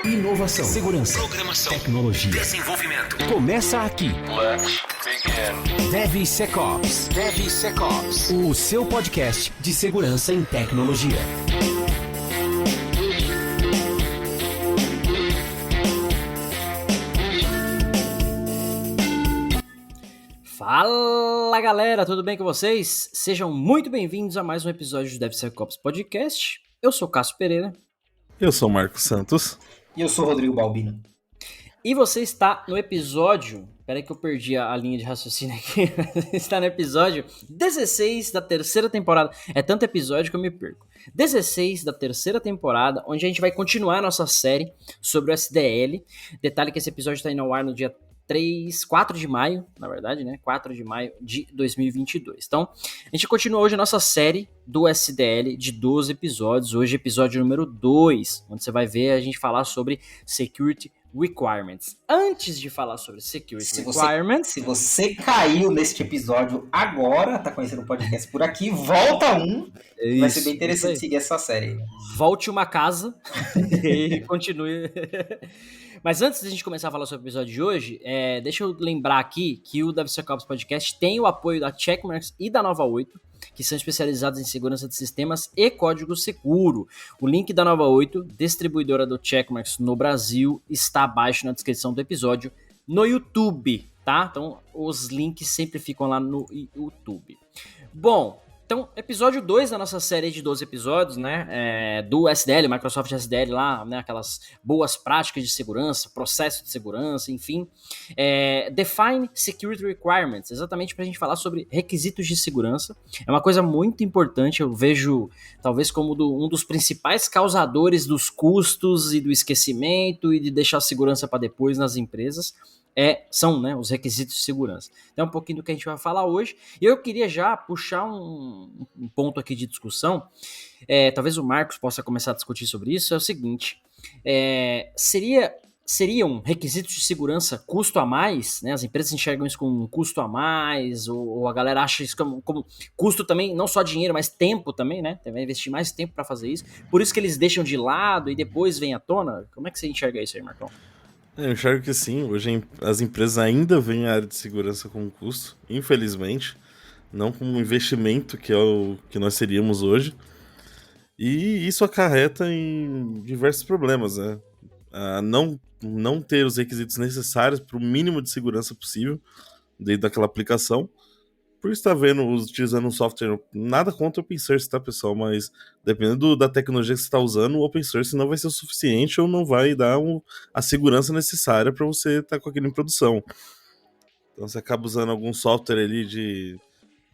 Inovação, segurança, programação, tecnologia, desenvolvimento. Começa aqui. Let's begin. DevSecOps. DevSecOps. O seu podcast de segurança em tecnologia. Fala galera, tudo bem com vocês? Sejam muito bem-vindos a mais um episódio do DevSecOps Podcast. Eu sou Cássio Pereira. Eu sou o Marcos Santos. E eu sou o Rodrigo Balbino. E você está no episódio... Peraí que eu perdi a linha de raciocínio aqui. Você está no episódio 16 da terceira temporada. É tanto episódio que eu me perco. 16 da terceira temporada, onde a gente vai continuar a nossa série sobre o SDL. Detalhe que esse episódio está indo ao ar no dia 4 de maio, na verdade, né? 4 de maio de 2022. Então, a gente continua hoje a nossa série do SDL de 12 episódios. Hoje, episódio número 2, onde você vai ver a gente falar sobre Security Requirements. Antes de falar sobre Security Requirements... Se você caiu neste episódio agora, tá conhecendo o podcast por aqui, volta vai ser bem interessante seguir essa série. Volte uma casa e continue... Mas antes de a gente começar a falar sobre o episódio de hoje, deixa eu lembrar aqui que o DevSecOps Podcast tem o apoio da Checkmarx e da Nova 8, que são especializados em segurança de sistemas e código seguro. O link da Nova 8, distribuidora do Checkmarx no Brasil, está abaixo na descrição do episódio no YouTube, tá? Então, os links sempre ficam lá no YouTube. Bom... Então, episódio 2 da nossa série de 12 episódios, né, do SDL, Microsoft SDL lá, né, aquelas boas práticas de segurança, processo de segurança, enfim. Define Security Requirements, exatamente para a gente falar sobre requisitos de segurança. É uma coisa muito importante, eu vejo talvez como um dos principais causadores dos custos e do esquecimento e de deixar a segurança para depois nas empresas. São, né, os requisitos de segurança. Então é um pouquinho do que a gente vai falar hoje. E eu queria já puxar um ponto aqui de discussão. Talvez o Marcos possa começar a discutir sobre isso. É o seguinte, seriam requisitos de segurança custo a mais? Né? As empresas enxergam isso como um custo a mais, ou a galera acha isso como custo também, não só dinheiro, mas tempo também, né? Vai investir mais tempo para fazer isso. Por isso que eles deixam de lado e depois vem à tona. Como é que você enxerga isso aí, Marcão? Eu enxergo que sim, hoje as empresas ainda veem a área de segurança como custo, infelizmente, não como um investimento que é o que nós seríamos hoje, e isso acarreta em diversos problemas, né? Não ter os requisitos necessários para o mínimo de segurança possível dentro daquela aplicação, por estar utilizando um software, nada contra o open source, tá, pessoal? Mas dependendo da tecnologia que você está usando, o open source não vai ser o suficiente ou não vai dar a segurança necessária para você estar com aquilo em produção. Então você acaba usando algum software ali de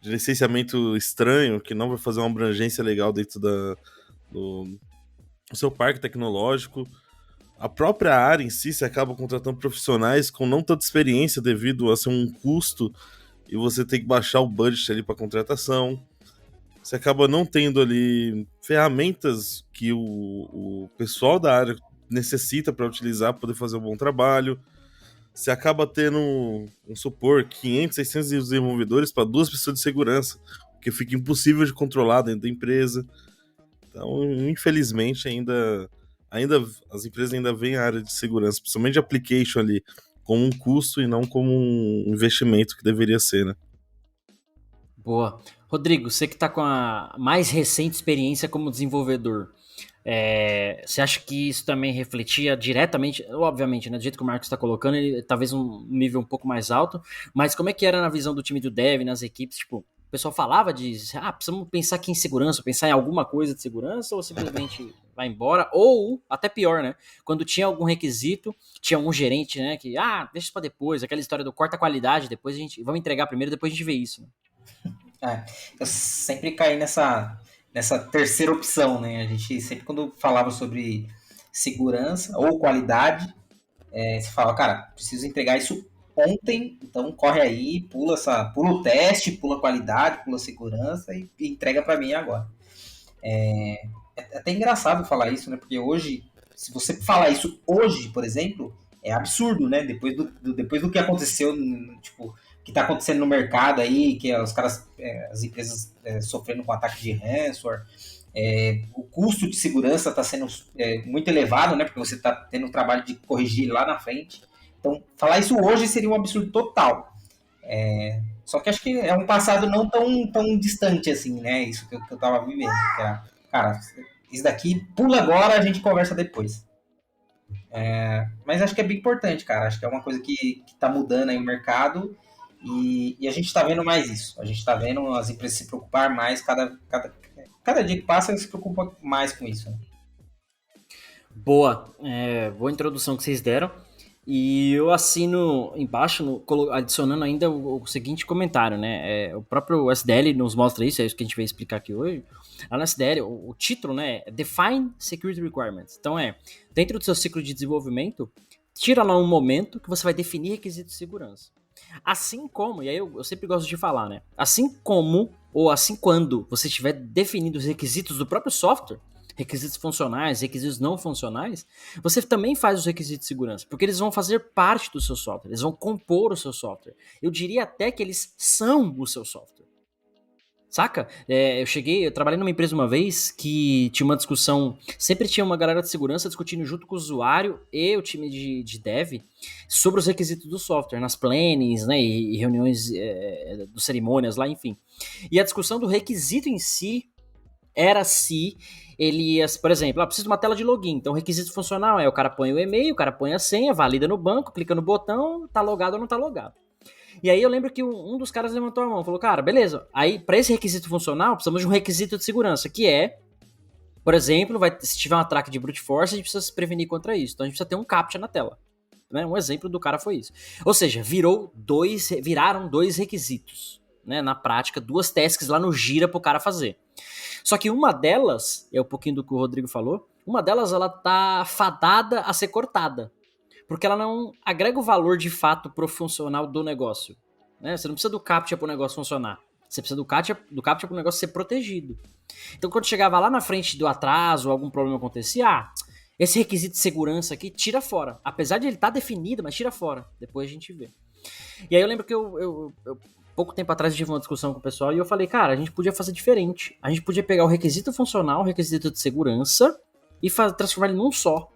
licenciamento estranho, que não vai fazer uma abrangência legal dentro do seu parque tecnológico. A própria área em si, você acaba contratando profissionais com não tanta experiência devido a ser um custo e você tem que baixar o budget ali para contratação. Você acaba não tendo ali ferramentas que o pessoal da área necessita para utilizar, para poder fazer um bom trabalho. Você acaba tendo, vamos supor, 500, 600 desenvolvedores para 2 pessoas de segurança, o que fica impossível de controlar dentro da empresa. Então, infelizmente, ainda as empresas ainda veem a área de segurança, principalmente de application ali, como um custo e não como um investimento que deveria ser, né? Boa. Rodrigo, você que está com a mais recente experiência como desenvolvedor, você acha que isso também refletia diretamente, obviamente, né, do jeito que o Marcos está colocando, ele, talvez um nível um pouco mais alto, mas como é que era na visão do time do Dev, nas equipes, tipo, o pessoal falava precisamos pensar aqui em segurança, pensar em alguma coisa de segurança, ou simplesmente vai embora, ou, até pior, né, quando tinha algum requisito, tinha um gerente, né, que, deixa isso pra depois, aquela história do corta a qualidade, depois vamos entregar primeiro, depois a gente vê isso, né? Eu sempre caí nessa terceira opção, né, a gente sempre quando falava sobre segurança ou qualidade, você fala, cara, preciso entregar isso ontem, então corre aí, pula o teste, pula a qualidade, pula a segurança e entrega para mim agora. É até engraçado falar isso, né? Porque hoje, se você falar isso hoje, por exemplo, é absurdo, né? Depois do que aconteceu, tipo, que tá acontecendo no mercado aí, que os caras, as empresas sofrendo com ataque de ransomware, O custo de segurança está sendo muito elevado, né? Porque você está tendo o trabalho de corrigir lá na frente. Então, falar isso hoje seria um absurdo total. Só que acho que é um passado não tão distante assim, né? Isso que eu estava vivendo. Cara, isso daqui pula agora, a gente conversa depois. Mas acho que é bem importante, cara. Acho que é uma coisa que está mudando aí o mercado e a gente está vendo mais isso. A gente está vendo as empresas se preocupar mais, cada dia que passa eles se preocupam mais com isso. Né? Boa introdução que vocês deram. E eu assino embaixo, adicionando ainda o seguinte comentário, né? O próprio SDL nos mostra isso, é isso que a gente vai explicar aqui hoje. Lá no SDL, o título, né, é Define Security Requirements. Então dentro do seu ciclo de desenvolvimento, tira lá um momento que você vai definir requisitos de segurança. Assim como, e aí eu sempre gosto de falar, né? Assim como, ou assim quando você tiver definido os requisitos do próprio software, requisitos funcionais, requisitos não funcionais, você também faz os requisitos de segurança, porque eles vão fazer parte do seu software, eles vão compor o seu software. Eu diria até que eles são o seu software. Saca? Eu trabalhei numa empresa uma vez que tinha uma discussão, sempre tinha uma galera de segurança discutindo junto com o usuário e o time de dev sobre os requisitos do software, nas plannings, né, e reuniões de cerimônias lá, enfim. E a discussão do requisito em si era se ele ia, por exemplo, precisa de uma tela de login, então o requisito funcional o cara põe o e-mail, o cara põe a senha, valida no banco, clica no botão, tá logado ou não tá logado. E aí eu lembro que um dos caras levantou a mão, falou, cara, beleza, aí para esse requisito funcional, precisamos de um requisito de segurança, que por exemplo, se tiver um ataque de brute force, a gente precisa se prevenir contra isso, então a gente precisa ter um CAPTCHA na tela. Né? Um exemplo do cara foi isso. Ou seja, viraram 2 requisitos, né? Na prática, 2 tasks lá no Gira pro cara fazer. Só que uma delas, é um pouquinho do que o Rodrigo falou, uma delas ela tá fadada a ser cortada. Porque ela não agrega o valor de fato pro funcional do negócio. Né? Você não precisa do CAPTCHA pro negócio funcionar. Você precisa do CAPTCHA pro negócio ser protegido. Então quando chegava lá na frente do atraso, algum problema acontecia, esse requisito de segurança aqui, tira fora. Apesar de ele estar definido, mas tira fora. Depois a gente vê. E aí eu lembro que eu pouco tempo atrás eu tive uma discussão com o pessoal e eu falei, cara, a gente podia fazer diferente. A gente podia pegar o requisito funcional, o requisito de segurança e transformar ele num só.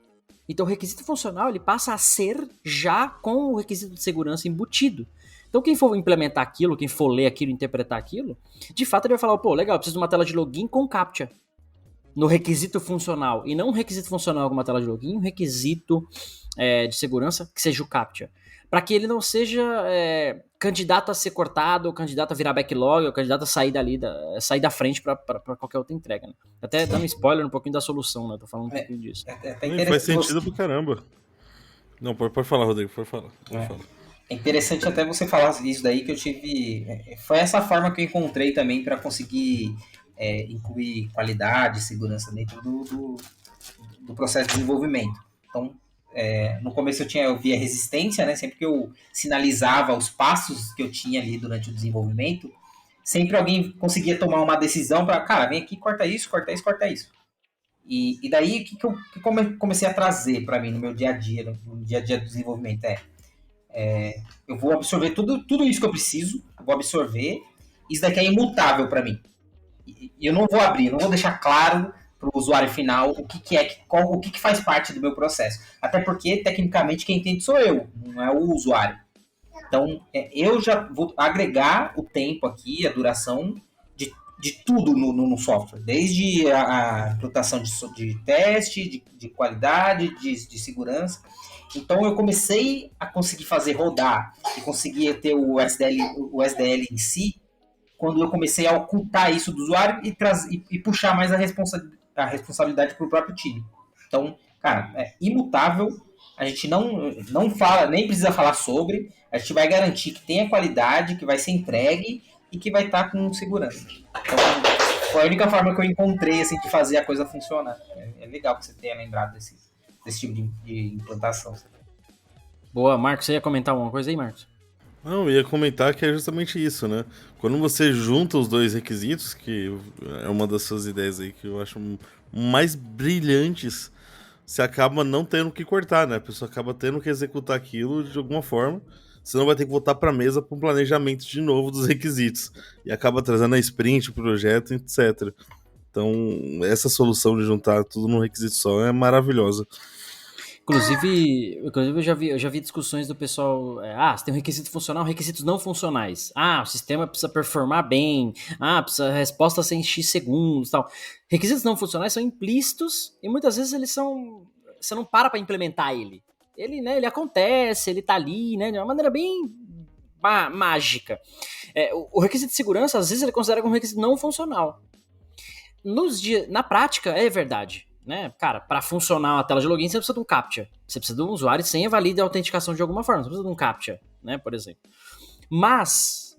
Então o requisito funcional ele passa a ser já com o requisito de segurança embutido. Então quem for implementar aquilo, quem for ler aquilo, interpretar aquilo, de fato ele vai falar, pô, legal, eu preciso de uma tela de login com CAPTCHA. No requisito funcional. E não um requisito funcional com uma tela de login, um requisito de segurança que seja o CAPTCHA. Para que ele não seja candidato a ser cortado, ou candidato a virar backlog, ou candidato a sair sair da frente para qualquer outra entrega. Né? Até dando spoiler um pouquinho da solução, né? Tô falando um pouquinho disso. Faz sentido pro caramba. Não, pode falar, Rodrigo, pode falar. É interessante até você falar isso daí, que eu tive... Foi essa forma que eu encontrei também para conseguir incluir qualidade e segurança dentro do processo de desenvolvimento. Então, no começo eu via resistência, né? Sempre que eu sinalizava os passos que eu tinha ali durante o desenvolvimento, sempre alguém conseguia tomar uma decisão para, cara, vem aqui, corta isso, corta isso, corta isso. E daí, o que eu comecei a trazer para mim no meu dia a dia, no dia a dia do desenvolvimento eu vou absorver tudo isso que eu preciso, vou absorver, isso daqui é imutável para mim. E eu não vou abrir, não vou deixar claro para o usuário final o que faz parte do meu processo. Até porque, tecnicamente, quem entende sou eu, não é o usuário. Então, eu já vou agregar o tempo aqui, a duração de tudo no software. Desde a implantação de teste, de qualidade, de segurança. Então, eu comecei a conseguir fazer rodar e conseguir ter o SDL em si, quando eu comecei a ocultar isso do usuário e puxar mais a responsabilidade para o próprio time. Então, cara, é imutável, a gente não fala, nem precisa falar sobre, a gente vai garantir que tenha qualidade, que vai ser entregue e que vai estar com segurança. Então, foi a única forma que eu encontrei assim, de fazer a coisa funcionar. É legal que você tenha lembrado desse tipo de implantação. Boa, Marcos, você ia comentar alguma coisa aí, Marcos? Não, eu ia comentar que é justamente isso, né? Quando você junta os 2 requisitos, que é uma das suas ideias aí que eu acho mais brilhantes, você acaba não tendo que cortar, né? A pessoa acaba tendo que executar aquilo de alguma forma, senão vai ter que voltar para a mesa para um planejamento de novo dos requisitos. E acaba trazendo a sprint, o projeto, etc. Então, essa solução de juntar tudo num requisito só é maravilhosa. Inclusive eu já vi discussões do pessoal, você tem um requisito funcional, requisitos não funcionais. O sistema precisa performar bem, precisa resposta ser em X segundos e tal. Requisitos não funcionais são implícitos e muitas vezes eles são... Você não para implementar ele. Ele acontece, ele tá ali, né, de uma maneira bem mágica. O requisito de segurança, às vezes, ele considera como um requisito não funcional. Na prática, é verdade. Né? Cara, para funcionar uma tela de login, você precisa de um CAPTCHA. Você precisa de um usuário sem valida a autenticação de alguma forma. Você precisa de um CAPTCHA, né, por exemplo. Mas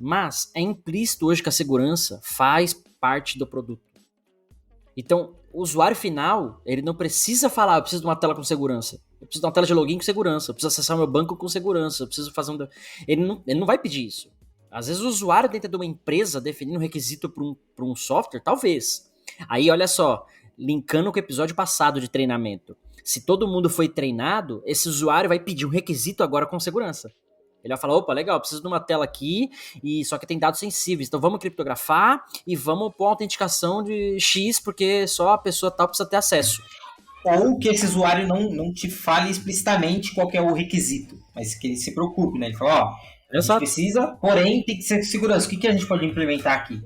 é implícito hoje que a segurança faz parte do produto. Então, o usuário final, ele não precisa falar, eu preciso de uma tela com segurança. Eu preciso de uma tela de login com segurança. Eu preciso acessar o meu banco com segurança. Eu preciso fazer Ele não vai pedir isso. Às vezes o usuário dentro de uma empresa definindo um requisito para um software, talvez. Aí, olha só, linkando com o episódio passado de treinamento. Se todo mundo foi treinado, esse usuário vai pedir um requisito agora com segurança. Ele vai falar, opa, legal, preciso de uma tela aqui, só que tem dados sensíveis, então vamos criptografar e vamos pôr uma autenticação de X, porque só a pessoa tal precisa ter acesso. Ou que esse usuário não te fale explicitamente qual que é o requisito, mas que ele se preocupe, né? Ele fala, a gente precisa, porém tem que ser segurança. O que a gente pode implementar aqui?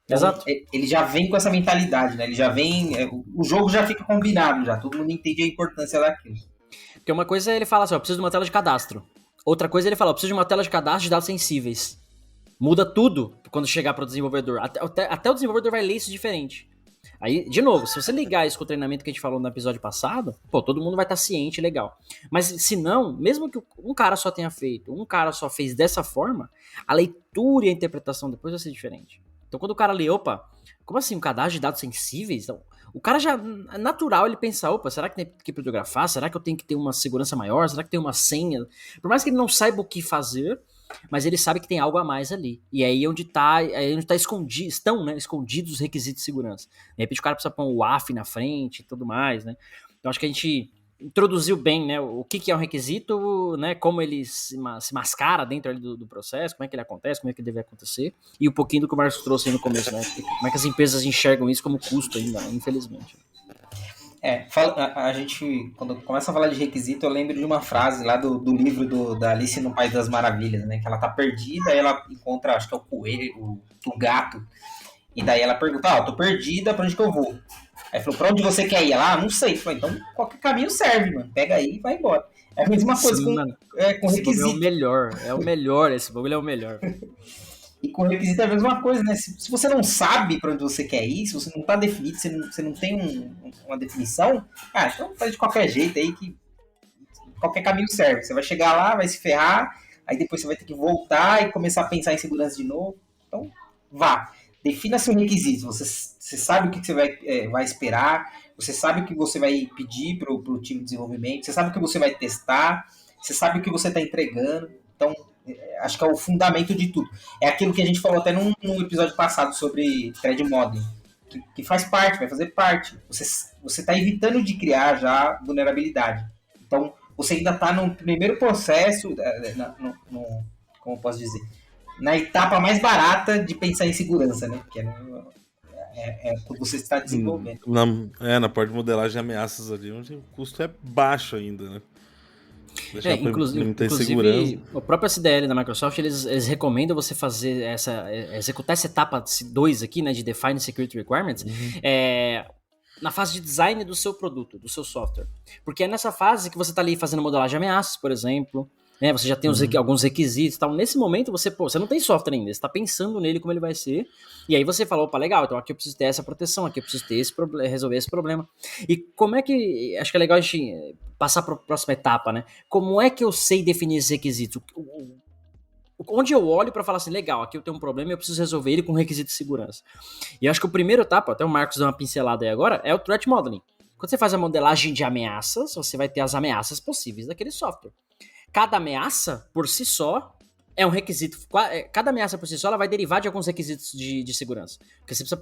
Então, exato. Ele já vem com essa mentalidade, né? Ele já vem... O jogo já fica combinado, já. Todo mundo entende a importância daquilo. Porque uma coisa ele fala assim, eu preciso de uma tela de cadastro. Outra coisa ele fala, eu preciso de uma tela de cadastro de dados sensíveis. Muda tudo quando chegar para o desenvolvedor. Até o desenvolvedor vai ler isso diferente. Aí, de novo, se você ligar isso com o treinamento que a gente falou no episódio passado, todo mundo vai estar ciente, legal. Mas se não, mesmo que um cara só tenha feito, um cara só fez dessa forma, a leitura e a interpretação depois vai ser diferente. Então, quando o cara lê, como assim, um cadastro de dados sensíveis? Então, o cara já, é natural ele pensar, será que tem que criptografar? Será que eu tenho que ter uma segurança maior? Será que tem uma senha? Por mais que ele não saiba o que fazer, mas ele sabe que tem algo a mais ali. E aí onde tá escondidos os requisitos de segurança. De repente o cara precisa pôr um WAF na frente e tudo mais, né? Então acho que a gente introduziu bem, né, o que é um requisito, né, como ele se mascara dentro ali do processo, como é que ele acontece, como é que ele deve acontecer, e um pouquinho do que o Marcos trouxe aí no começo, né, como é que as empresas enxergam isso como custo ainda, infelizmente. A gente, quando começa a falar de requisito, eu lembro de uma frase lá do livro da Alice no País das Maravilhas, né, que ela tá perdida, aí ela encontra, acho que é o coelho, o gato, e daí ela pergunta, tô perdida, pra onde que eu vou? Aí falou, pra onde você quer ir? Ela, não sei. Falei, então qualquer caminho serve, mano. Pega aí e vai embora. É a mesma coisa com requisito. É o melhor, esse bagulho é o melhor. E com requisito é a mesma coisa, né? Se você não sabe pra onde você quer ir, se você não tá definido, você não tem uma definição, então faz de qualquer jeito aí que qualquer caminho serve. Você vai chegar lá, vai se ferrar, aí depois você vai ter que voltar e começar a pensar em segurança de novo. Então, vá. Defina seu requisito, você sabe o que você vai esperar, você sabe o que você vai pedir para o time de desenvolvimento, você sabe o que você vai testar, você sabe o que você está entregando. Então, acho que é o fundamento de tudo. É aquilo que a gente falou até num episódio passado sobre thread modeling, que faz parte, vai fazer parte. Você está evitando de criar já vulnerabilidade. Então, você ainda está no primeiro processo, como eu posso dizer, na etapa mais barata de pensar em segurança, né? Que é quando você está desenvolvendo. Na parte de modelagem de ameaças ali, onde o custo é baixo ainda, né? Inclusive, o próprio SDL da Microsoft, eles recomendam você fazer executar essa etapa 2 aqui, né, de Define Security Requirements, na fase de design do seu produto, do seu software. Porque é nessa fase que você está ali fazendo modelagem de ameaças, por exemplo, né, você já tem alguns requisitos e tal. Nesse momento, você não tem software ainda, você está pensando nele como ele vai ser, e aí você fala, legal, então aqui eu preciso ter essa proteção, aqui eu preciso ter resolver esse problema. E como é que, acho que é legal a gente passar para a próxima etapa, né? Como é que eu sei definir esses requisitos? Onde eu olho para falar assim, legal, aqui eu tenho um problema e eu preciso resolver ele com requisito de segurança. E eu acho que o primeiro etapa, até o Marcos deu uma pincelada aí agora, é o Threat Modeling. Quando você faz a modelagem de ameaças, você vai ter as ameaças possíveis daquele software. Cada ameaça, por si só, é um requisito. Cada ameaça por si só, ela vai derivar de alguns requisitos de segurança. Porque você precisa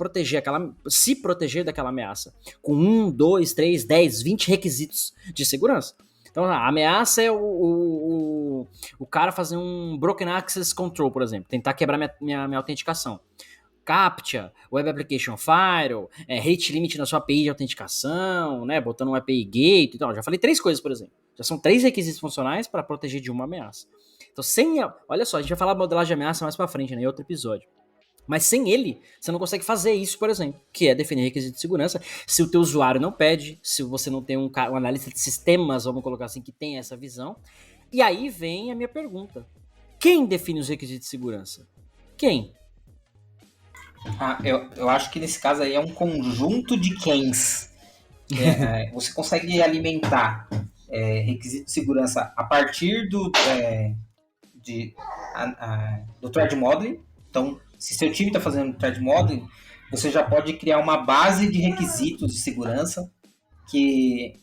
se proteger daquela ameaça. Com 1, 2, 3, 10, 20 requisitos de segurança. Então, a ameaça é o cara fazer um Broken Access Control, por exemplo. Tentar quebrar minha autenticação. CAPTCHA, Web Application Firewall, rate limit na sua API de autenticação, né, botando um API Gate e tal. Já falei 3 coisas, por exemplo. Já são 3 requisitos funcionais para proteger de uma ameaça. Então, olha só, a gente vai falar de modelagem de ameaça mais para frente, né, em outro episódio. Mas sem ele, você não consegue fazer isso, por exemplo, que é definir requisitos de segurança. Se o teu usuário não pede, se você não tem um analista de sistemas, vamos colocar assim, que tem essa visão. E aí vem a minha pergunta. Quem define os requisitos de segurança? Quem? Eu acho que nesse caso aí é um conjunto de quens. Você consegue alimentar requisitos de segurança a partir do threat modeling. Então, se seu time está fazendo threat modeling, você já pode criar uma base de requisitos de segurança que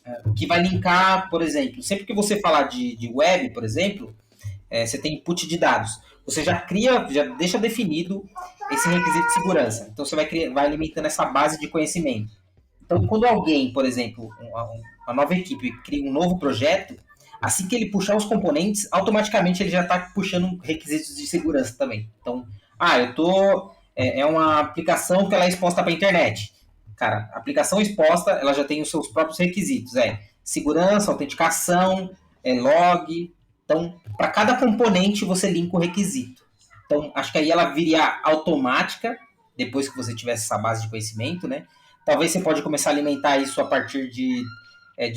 vai linkar, por exemplo, sempre que você falar de web, por exemplo, você tem input de dados. Você já deixa definido esse requisito de segurança. Então, você vai alimentando essa base de conhecimento. Então, quando alguém, por exemplo, uma nova equipe cria um novo projeto, assim que ele puxar os componentes, automaticamente ele já está puxando requisitos de segurança também. Então, é uma aplicação que ela é exposta para a internet. Cara, a aplicação exposta, ela já tem os seus próprios requisitos. Segurança, autenticação, log. Então, para cada componente, você linka o requisito. Então, acho que aí ela viria automática, depois que você tivesse essa base de conhecimento, né? Talvez você pode começar a alimentar isso a partir de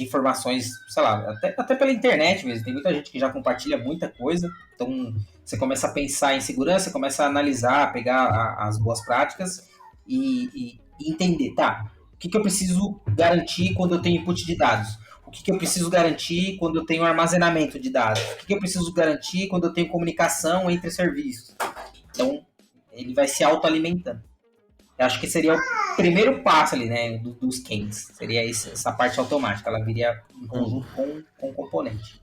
informações, sei lá, até pela internet mesmo. Tem muita gente que já compartilha muita coisa. Então, você começa a pensar em segurança, começa a analisar, pegar as boas práticas e entender, tá, o que eu preciso garantir quando eu tenho input de dados? O que eu preciso garantir quando eu tenho armazenamento de dados? O que eu preciso garantir quando eu tenho comunicação entre serviços? Então, ele vai se autoalimentando. Eu acho que seria o primeiro passo ali, né, dos quens. Seria essa parte automática. Ela viria em conjunto com o componente.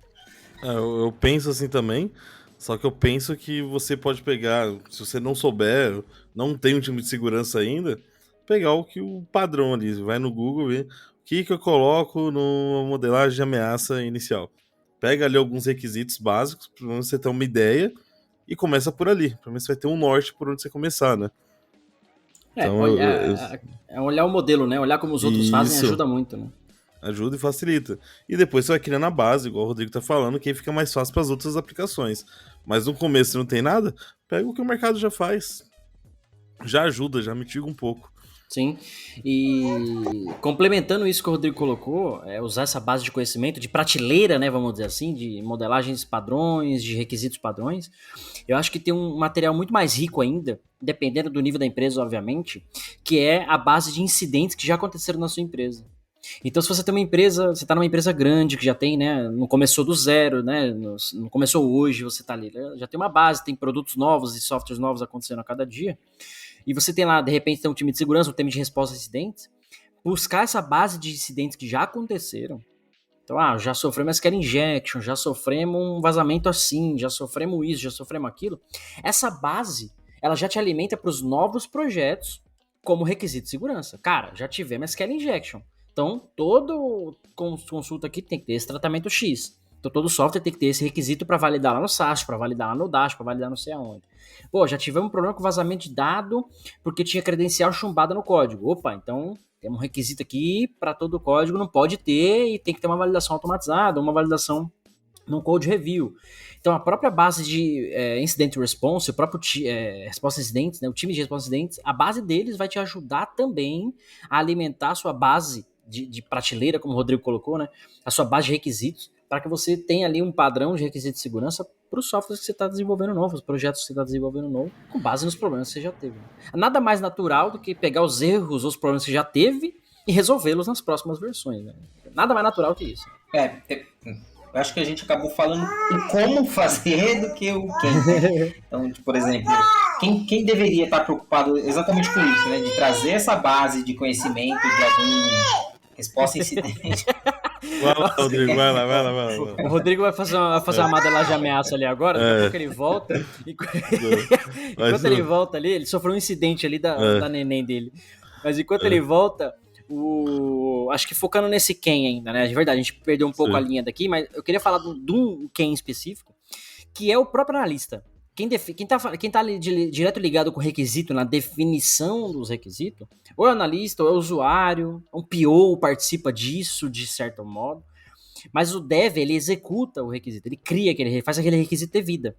Eu penso assim também, só que eu penso que você pode pegar, se você não souber, não tem um time de segurança ainda, pegar o padrão ali, vai no Google e ver o que eu coloco numa modelagem de ameaça inicial. Pega ali alguns requisitos básicos para você ter uma ideia e começa por ali. Pra mim você vai ter um norte por onde você começar, né? Então, olhar o modelo, né? Olhar como os outros fazem ajuda muito, né? Ajuda e facilita. E depois você vai criando a base, igual o Rodrigo tá falando, que aí fica mais fácil para as outras aplicações. Mas no começo, se não tem nada, pega o que o mercado já faz. Já ajuda, já mitiga um pouco. Sim, e complementando isso que o Rodrigo colocou, usar essa base de conhecimento, de prateleira, né, vamos dizer assim, de modelagens padrões, de requisitos padrões, eu acho que tem um material muito mais rico ainda, dependendo do nível da empresa, obviamente, que é a base de incidentes que já aconteceram na sua empresa. Então, se você tem uma empresa, você está numa empresa grande que já tem, né, não começou do zero, né, não começou hoje, você está ali, já tem uma base, tem produtos novos e softwares novos acontecendo a cada dia, e você tem lá, de repente, tem um time de segurança, um time de resposta a incidentes, buscar essa base de incidentes que já aconteceram. Então, já sofremos SQL injection, já sofremos um vazamento assim, já sofremos isso, já sofremos aquilo. Essa base, ela já te alimenta para os novos projetos como requisito de segurança. Cara, já tivemos SQL injection. Então, todo consulta aqui tem que ter esse tratamento X. Então, todo software tem que ter esse requisito para validar lá no SAST, para validar lá no DASH, para validar não sei aonde. Pô, já tivemos um problema com vazamento de dado porque tinha credencial chumbada no código. Opa, então temos um requisito aqui para todo o código, não pode ter e tem que ter uma validação automatizada, uma validação num code review. Então, a própria base de incident response, o próprio resposta a incidentes, né, o time de resposta a incidentes, a base deles vai te ajudar também a alimentar a sua base de prateleira, como o Rodrigo colocou, né, a sua base de requisitos, para que você tenha ali um padrão de requisitos de segurança para os softwares que você está desenvolvendo novo, os projetos que você está desenvolvendo novo, com base nos problemas que você já teve. Nada mais natural do que pegar os erros, os problemas que já teve e resolvê-los nas próximas versões. Né? Nada mais natural que isso. Eu acho que a gente acabou falando o como fazer do que o quem. Então, por exemplo, quem deveria estar preocupado exatamente com isso, né? De trazer essa base de conhecimento de algum resposta a incidente. Vai lá, Rodrigo, vai lá. O Rodrigo vai fazer uma modelagem de ameaça ali agora, daqui a pouco ele volta. Enquanto ele volta ali, ele sofreu um incidente ali da neném dele. Mas enquanto ele volta, acho que focando nesse quem ainda, né? De verdade, a gente perdeu um pouco a linha daqui, mas eu queria falar de um quem específico, que é o próprio analista. Quem tá direto ligado com o requisito, na definição dos requisitos, ou é o analista, ou é o usuário, um PO participa disso, de certo modo. Mas o dev, ele executa o requisito, ele cria faz aquele requisito ter vida.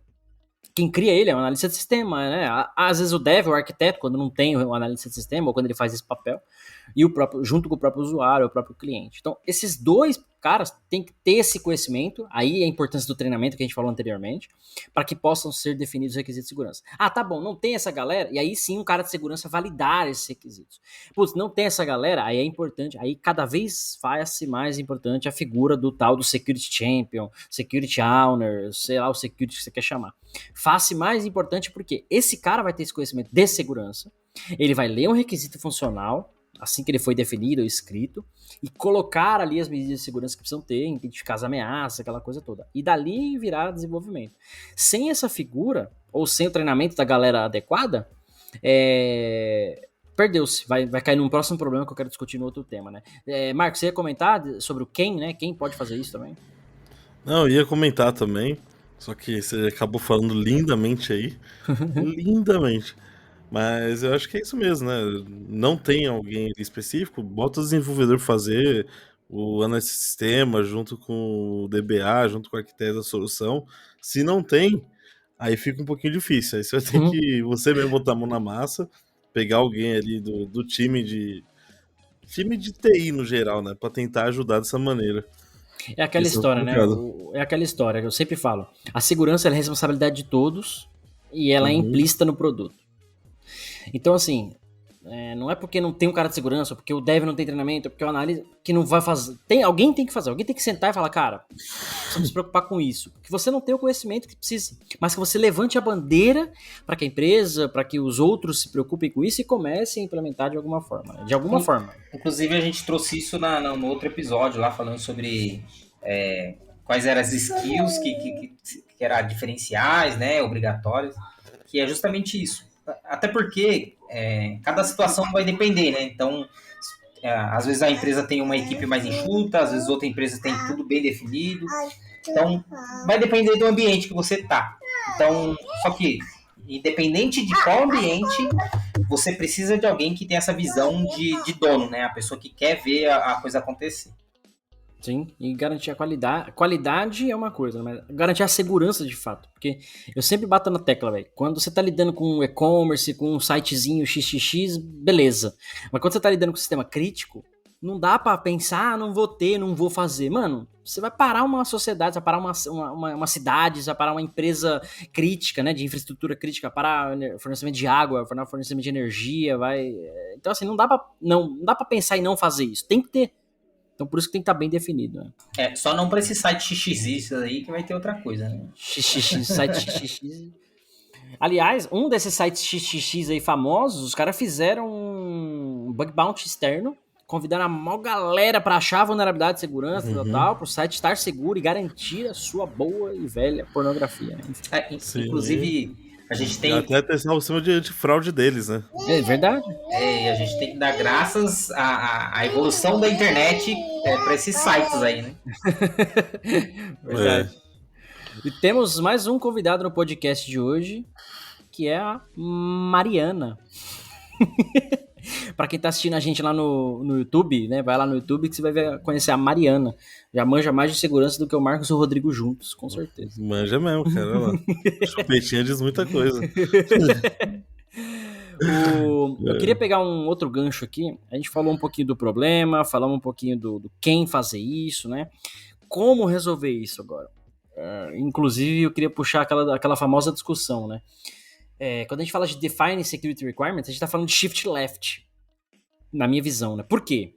Quem cria ele é um analista de sistema, né? Às vezes o dev, o arquiteto, quando não tem o analista de sistema, ou quando ele faz esse papel, e junto com o próprio usuário, o próprio cliente. Então, esses dois caras têm que ter esse conhecimento, aí a importância do treinamento que a gente falou anteriormente, para que possam ser definidos os requisitos de segurança. Ah, tá bom, não tem essa galera, e aí sim um cara de segurança validar esses requisitos. Putz, não tem essa galera, aí é importante, aí cada vez faz-se mais importante a figura do tal do Security Champion, Security Owner, sei lá o Security que você quer chamar. Faz-se mais importante porque esse cara vai ter esse conhecimento de segurança, ele vai ler um requisito funcional, assim que ele foi definido ou escrito, e colocar ali as medidas de segurança que precisam ter, identificar as ameaças, aquela coisa toda. E dali virar desenvolvimento. Sem essa figura, ou sem o treinamento da galera adequada, perdeu-se. Vai cair num próximo problema que eu quero discutir no outro tema, né? Marcos, você ia comentar sobre o quem, né? Quem pode fazer isso também? Não, eu ia comentar também, só que você acabou falando lindamente aí. Lindamente. Mas eu acho que é isso mesmo, né? Não tem alguém específico, bota o desenvolvedor fazer o analista de sistema junto com o DBA, junto com o arquiteto da solução. Se não tem, aí fica um pouquinho difícil. Aí você vai ter que você mesmo botar a mão na massa, pegar alguém ali do time de TI no geral, né? Pra tentar ajudar dessa maneira. É aquela história, né? É aquela história que eu sempre falo. A segurança é a responsabilidade de todos e ela é implícita no produto. Então, assim, não é porque não tem um cara de segurança, ou porque o dev não tem treinamento, ou porque o analista que não vai fazer. Alguém tem que fazer, alguém tem que sentar e falar, cara, precisamos se preocupar com isso. Que você não tem o conhecimento que precisa, mas que você levante a bandeira para que a empresa, para que os outros se preocupem com isso e comecem a implementar de alguma forma. De alguma forma. Inclusive, a gente trouxe isso no outro episódio lá, falando sobre quais eram as skills que eram diferenciais, né, obrigatórias, que é justamente isso. Até porque cada situação vai depender, né? Então, às vezes a empresa tem uma equipe mais enxuta, às vezes outra empresa tem tudo bem definido. Então, vai depender do ambiente que você tá. Então, só que, independente de qual ambiente, você precisa de alguém que tenha essa visão de dono, né? A pessoa que quer ver a coisa acontecer. Sim, e garantir a qualidade. Qualidade é uma coisa, mas garantir a segurança de fato. Porque eu sempre bato na tecla, velho. Quando você tá lidando com e-commerce, com um sitezinho XXX, beleza. Mas quando você tá lidando com um sistema crítico, não dá pra pensar, não vou fazer. Mano, você vai parar uma sociedade, vai parar uma cidade, vai parar uma empresa crítica, né, de infraestrutura crítica, parar fornecimento de água, parar fornecimento de energia, vai... Então, assim, não dá pra pensar em não fazer isso. Tem que ter. Então, por isso que tem que estar bem definido, né? Só não para esse site XXX aí que vai ter outra coisa, né? Site XXX. Aliás, um desses sites XXX aí famosos, os caras fizeram um bug bounty externo, convidando a maior galera para achar a vulnerabilidade de segurança e tal, para o site estar seguro e garantir a sua boa e velha pornografia, né? Inclusive, a gente tem... Até testar o sistema de antifraude deles, né? É verdade. E a gente tem que dar graças à evolução da internet para esses sites aí, né? Verdade. E temos mais um convidado no podcast de hoje, que é a Mariana. Pra quem tá assistindo a gente lá no YouTube, né? Vai lá no YouTube que você vai conhecer a Mariana. Já manja mais de segurança do que o Marcos e o Rodrigo juntos, com certeza. Manja mesmo, cara. Chupetinha diz muita coisa. Eu queria pegar um outro gancho aqui. A gente falou um pouquinho do problema, falamos um pouquinho do quem fazer isso, né? Como resolver isso agora? Inclusive, eu queria puxar aquela famosa discussão, né? Quando a gente fala de Define Security Requirements, a gente tá falando de Shift Left, na minha visão, né? Por quê?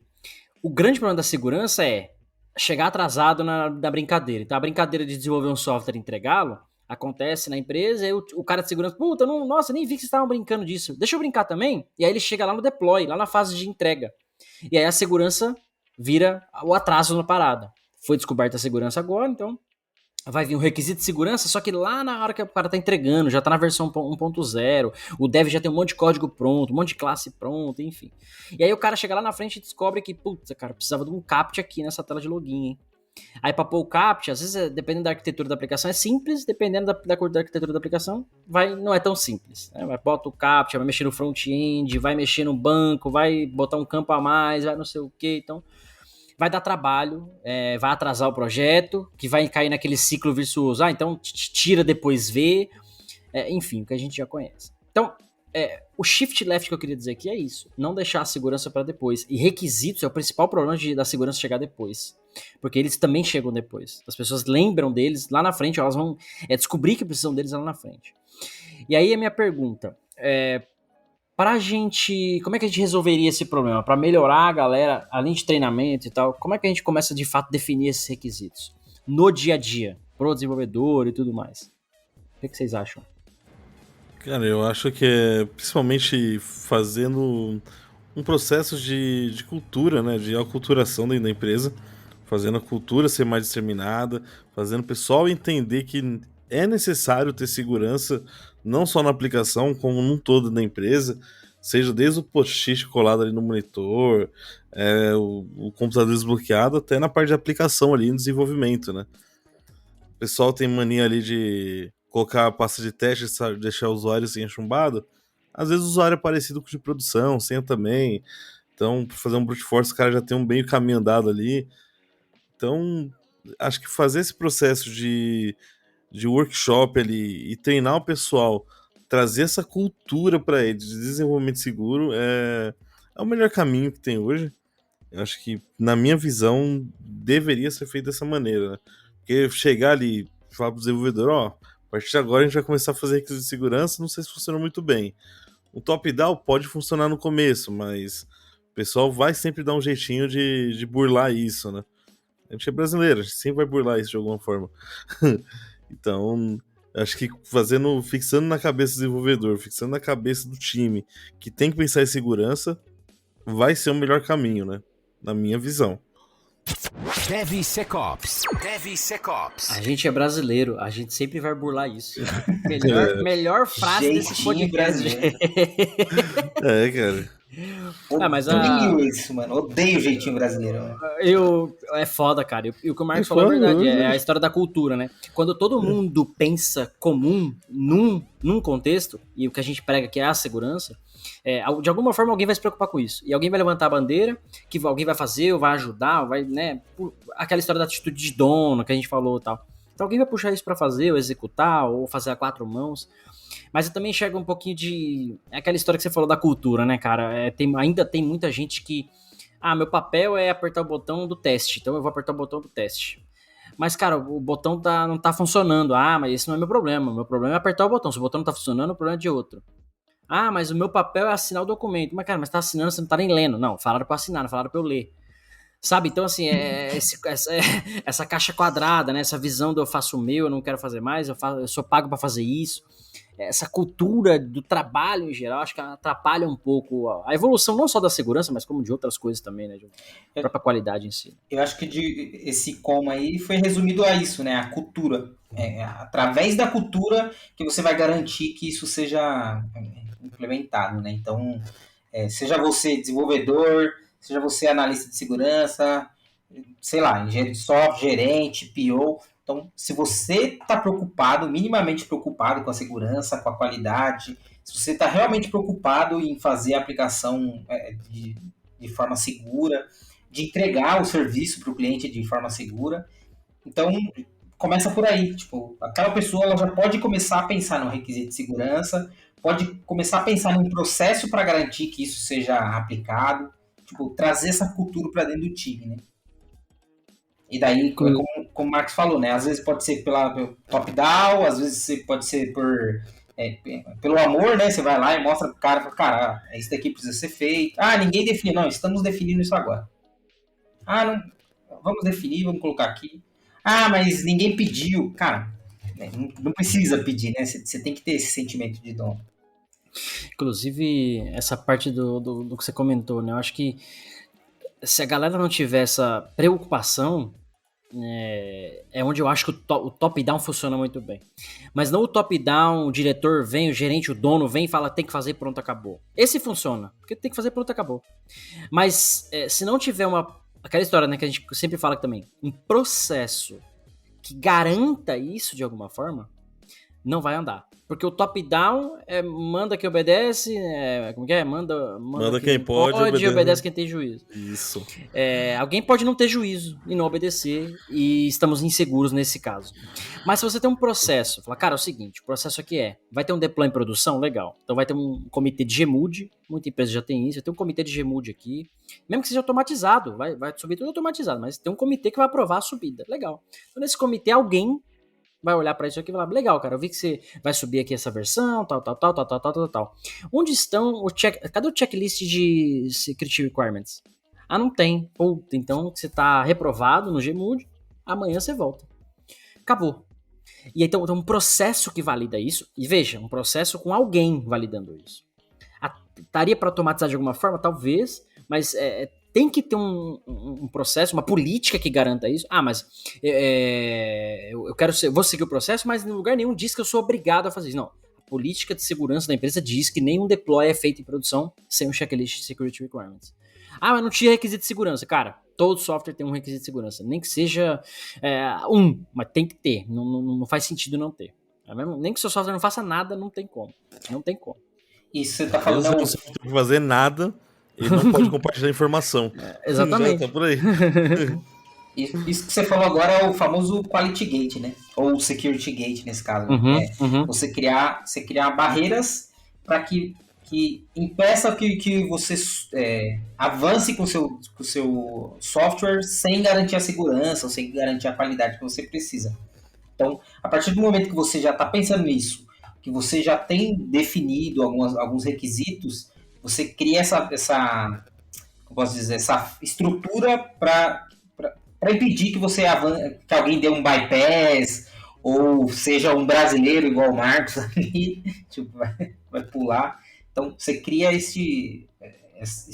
O grande problema da segurança é chegar atrasado na brincadeira. Então, a brincadeira de desenvolver um software e entregá-lo acontece na empresa, e o cara de segurança, nossa, nem vi que vocês estavam brincando disso. Deixa eu brincar também. E aí ele chega lá no deploy, lá na fase de entrega. E aí a segurança vira o atraso na parada. Foi descoberta a segurança agora, então vai vir um requisito de segurança, só que lá na hora que o cara tá entregando, já tá na versão 1.0, o dev já tem um monte de código pronto, um monte de classe pronta, enfim. E aí o cara chega lá na frente e descobre que, putz, cara, precisava de um CAPTCHA aqui nessa tela de login, hein? Aí para pôr o CAPTCHA, às vezes, dependendo da arquitetura da aplicação, é simples, dependendo da arquitetura da aplicação, não é tão simples. Né? Vai bota o CAPTCHA, vai mexer no front-end, vai mexer no banco, vai botar um campo a mais, vai não sei o quê. Então, vai dar trabalho, vai atrasar o projeto, que vai cair naquele ciclo virtuoso. Então tira, depois vê. Enfim, o que a gente já conhece. Então, o shift left que eu queria dizer aqui é isso. Não deixar a segurança para depois. E requisitos é o principal problema da segurança chegar depois. Porque eles também chegam depois. As pessoas lembram deles lá na frente, elas vão descobrir que precisam deles lá na frente. E aí a minha pergunta pra gente, como é que a gente resolveria esse problema? Para melhorar a galera, além de treinamento e tal, como é que a gente começa de fato a definir esses requisitos? No dia a dia, pro desenvolvedor e tudo mais. O que vocês acham? Cara, eu acho que principalmente fazendo um processo de cultura, né? De aculturação dentro da empresa, fazendo a cultura ser mais disseminada, fazendo o pessoal entender que é necessário ter segurança, não só na aplicação, como num todo da empresa, seja desde o post-it colado ali no monitor, o computador desbloqueado, até na parte de aplicação ali, no desenvolvimento, né? O pessoal tem mania ali de colocar a pasta de teste, sabe, deixar o usuário sem chumbado. Às vezes o usuário é parecido com o de produção, sem também. Então, para fazer um brute force, o cara já tem um meio caminho andado ali. Então, acho que fazer esse processo de workshop ali e treinar o pessoal, trazer essa cultura para eles de desenvolvimento seguro é o melhor caminho que tem hoje. Eu acho que, na minha visão, deveria ser feito dessa maneira, né? Porque chegar ali e falar pro desenvolvedor, a partir de agora a gente vai começar a fazer requisitos de segurança, não sei se funciona muito bem. O top-down pode funcionar no começo, mas o pessoal vai sempre dar um jeitinho de burlar isso, né? A gente é brasileiro, a gente sempre vai burlar isso de alguma forma. Então, acho que fixando na cabeça do desenvolvedor, fixando na cabeça do time que tem que pensar em segurança, vai ser o melhor caminho, né? Na minha visão. DevSecOps. A gente é brasileiro, a gente sempre vai burlar isso. Melhor frase desse podcast. Cara. Odeio isso, mano. Odeio o jeitinho brasileiro. Mano. É foda, cara. E o que o Marcos falou é verdade. É a história da cultura, né? Quando todo mundo pensa comum num contexto, e o que a gente prega que é a segurança, de alguma forma alguém vai se preocupar com isso. E alguém vai levantar a bandeira, que alguém vai fazer, ou vai ajudar, ou vai, né? Aquela história da atitude de dono que a gente falou e tal. Então alguém vai puxar isso pra fazer, ou executar, ou fazer a 4 mãos. Mas eu também enxergo um pouquinho de... É aquela história que você falou da cultura, né, cara? Ainda tem muita gente que... meu papel é apertar o botão do teste, então eu vou apertar o botão do teste. Mas, cara, o botão não tá funcionando. Mas esse não é meu problema. Meu problema é apertar o botão. Se o botão não tá funcionando, o problema é de outro. Mas o meu papel é assinar o documento. Mas, cara, tá assinando, você não tá nem lendo. Não, falaram pra assinar, não falaram pra eu ler. Sabe? Então, assim, essa caixa quadrada, né? Essa visão de eu faço o meu, eu não quero fazer mais, eu sou pago pra fazer isso. Essa cultura do trabalho em geral, acho que atrapalha um pouco a evolução, não só da segurança, mas como de outras coisas também, né? De própria qualidade em si. Eu acho que esse como aí foi resumido a isso, né? A cultura. Através da cultura que você vai garantir que isso seja implementado, né? Então, seja você desenvolvedor, seja você analista de segurança, sei lá, engenheiro de software, gerente, PO. Então, se você está preocupado, minimamente preocupado com a segurança, com a qualidade, se você está realmente preocupado em fazer a aplicação de forma segura, de entregar o serviço para o cliente de forma segura, então começa por aí. Tipo, aquela pessoa ela já pode começar a pensar no requisito de segurança, pode começar a pensar num processo para garantir que isso seja aplicado, tipo, trazer essa cultura para dentro do time, né? E daí, como o Marcos falou, né? Às vezes pode ser pelo top-down, às vezes pode ser pelo amor, né? Você vai lá e mostra pro cara, cara, isso daqui precisa ser feito. Ninguém definiu. Não, estamos definindo isso agora. Não, vamos definir, vamos colocar aqui. Mas ninguém pediu. Cara, não precisa pedir, né? Você tem que ter esse sentimento de dono. Inclusive, essa parte do que você comentou, né? Eu acho que se a galera não tiver essa preocupação, é onde eu acho que o top-down funciona muito bem. Mas não o top-down, o diretor vem, o gerente, o dono vem e fala tem que fazer, pronto, acabou. Esse funciona, porque tem que fazer, pronto, acabou. Mas se não tiver uma aquela história, né, que a gente sempre fala também, um processo que garanta isso de alguma forma, não vai andar. Porque o top-down manda quem obedece, como que é? Manda quem pode obedece quem tem juízo. Isso. Alguém pode não ter juízo e não obedecer, e estamos inseguros nesse caso. Mas se você tem um processo, fala, cara, é o seguinte, o processo aqui vai ter um deploy em produção, legal. Então vai ter um comitê de Gmood, muita empresa já tem isso, vai ter um comitê de Gmood aqui, mesmo que seja automatizado, vai subir tudo automatizado, mas tem um comitê que vai aprovar a subida, legal. Então nesse comitê alguém vai olhar para isso aqui e falar, legal, cara, eu vi que você vai subir aqui essa versão, tal. Onde estão cadê o checklist de security requirements? Ah, não tem. Puta, então você tá reprovado no Gmood, amanhã você volta. Acabou. E então tem um processo que valida isso, e veja, um processo com alguém validando isso. Estaria para automatizar de alguma forma? Talvez, mas tem que ter um processo, uma política que garanta isso. Ah, mas eu vou seguir o processo, mas em lugar nenhum diz que eu sou obrigado a fazer isso. Não, a política de segurança da empresa diz que nenhum deploy é feito em produção sem um checklist de security requirements. Ah, mas não tinha requisito de segurança. Cara, todo software tem um requisito de segurança. Nem que seja mas tem que ter. Não faz sentido não ter. Nem que seu software não faça nada, não tem como. Não tem como. Isso você tá falando... Você não tem que fazer nada, ele não pode compartilhar informação. Exatamente. Já tá por aí. Isso que você falou agora é o famoso Quality Gate, né? Ou Security Gate, nesse caso. Você criar barreiras para que impeça que você avance com o seu software sem garantir a segurança ou sem garantir a qualidade que você precisa. Então, a partir do momento que você já está pensando nisso, que você já tem definido alguns requisitos, você cria essa estrutura para impedir que que alguém dê um bypass, ou seja um brasileiro igual o Marcos ali, tipo, vai pular. Então, você cria esse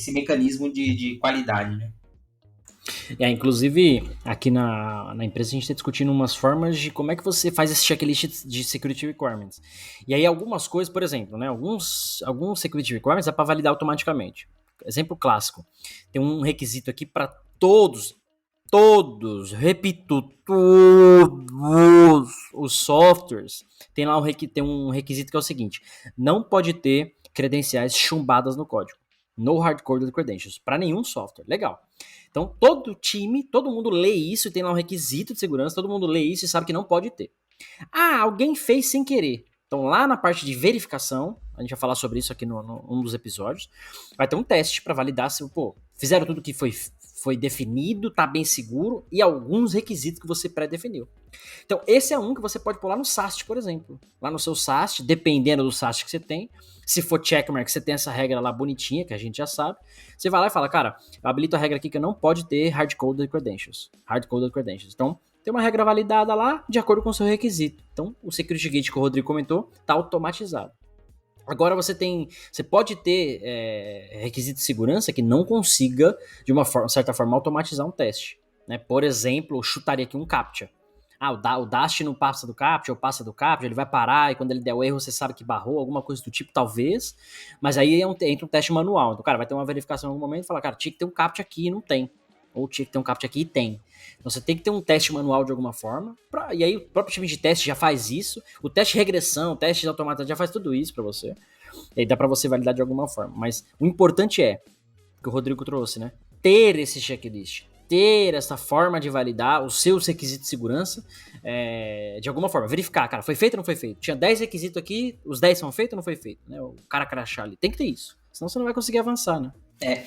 mecanismo de qualidade, né? Inclusive, aqui na empresa a gente está discutindo umas formas de como é que você faz esse checklist de security requirements. E aí algumas coisas, por exemplo, né, alguns security requirements é para validar automaticamente. Exemplo clássico, tem um requisito aqui para todos, repito, todos os softwares, tem lá tem um requisito que é o seguinte, não pode ter credenciais chumbadas no código. No hard-coded credentials, para nenhum software. Legal. Então, todo time, todo mundo lê isso e tem lá um requisito de segurança, todo mundo lê isso e sabe que não pode ter. Ah, alguém fez sem querer. Então, lá na parte de verificação, a gente vai falar sobre isso aqui num dos episódios, vai ter um teste para validar se, fizeram tudo que foi definido, tá bem seguro, e alguns requisitos que você pré-definiu. Então, esse é um que você pode pôr lá no SAST, por exemplo. Lá no seu SAST, dependendo do SAST que você tem, se for checkmark, você tem essa regra lá bonitinha, que a gente já sabe, você vai lá e fala, cara, eu habilito a regra aqui que eu não pode ter hard-coded credentials. Então, tem uma regra validada lá, de acordo com o seu requisito. Então, o Security Gate que o Rodrigo comentou, tá automatizado. Agora você pode ter requisito de segurança que não consiga, de uma certa forma, automatizar um teste. Né? Por exemplo, eu chutaria aqui um CAPTCHA. O Dash não passa do CAPTCHA, ou passa do CAPTCHA, ele vai parar e quando ele der o erro você sabe que barrou, alguma coisa do tipo, talvez. Mas aí entra um teste manual. Então, cara, vai ter uma verificação em algum momento e falar, cara, tinha que ter um CAPTCHA aqui e não tem. Ou tinha que ter um CAPTCHA aqui e tem. Então você tem que ter um teste manual de alguma forma, e aí o próprio time de teste já faz isso, o teste de regressão, o teste de automatização já faz tudo isso pra você, e aí dá pra você validar de alguma forma. Mas o importante que o Rodrigo trouxe, né? Ter esse checklist, ter essa forma de validar os seus requisitos de segurança, de alguma forma, verificar, cara, foi feito ou não foi feito? Tinha 10 requisitos aqui, os 10 são feitos ou não foi feito? Né? O cara crachar ali, tem que ter isso, senão você não vai conseguir avançar, né?